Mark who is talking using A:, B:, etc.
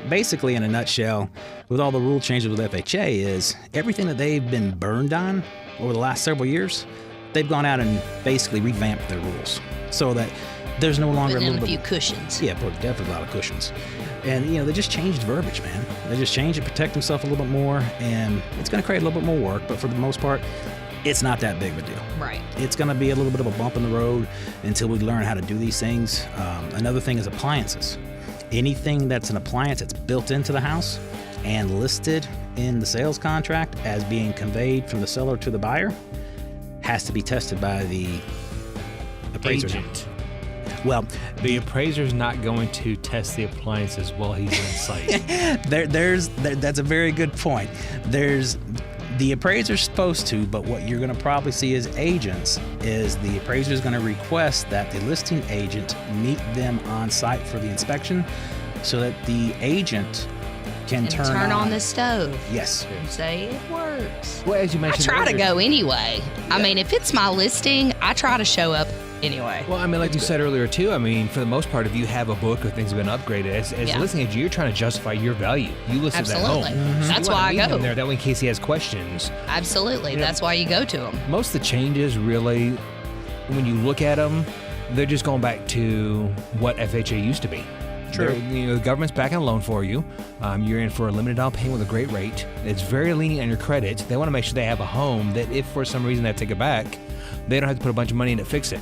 A: basically, in a nutshell, with all the rule changes with FHA is everything that they've been burned on over the last several years, they've gone out and basically revamped their rules so that there's no longer
B: a few cushions.
A: Yeah, definitely a lot of cushions. And, they just changed verbiage, man. They just changed it, protect themselves a little bit more, and it's going to create a little bit more work, but for the most part, it's not that big of a deal.
B: Right.
A: It's going to be a little bit of a bump in the road until we learn how to do these things. Another thing is appliances. Anything that's an appliance that's built into the house and listed in the sales contract as being conveyed from the seller to the buyer has to be tested by the appraiser.
C: Agent.
A: Well,
C: the appraiser's not going to test the appliances while he's on site.
A: That's a very good point. The appraiser's supposed to, but what you're going to probably see as agents is the appraiser's going to request that the listing agent meet them on site for the inspection so that the agent can turn
B: on the stove.
A: Yes.
B: And say it works.
C: Well, as you mentioned,
B: I try to go anyway. I mean, if it's my listing, I try to show up anyway.
C: Well, I mean, like you said earlier, too, I mean, for the most part, if you have a book or things have been upgraded, as a listing agent, you're trying to justify your value. You listed that home.
B: Absolutely. That's why I go.
C: There, that way in case he has questions.
B: Absolutely. That's why you go to him.
C: Most of the changes, really, when you look at them, they're just going back to what FHA used to be.
A: True.
C: The government's backing a loan for you. You're in for a limited down payment with a great rate. It's very lenient on your credit. They want to make sure they have a home that if for some reason they take it back, they don't have to put a bunch of money in to fix it.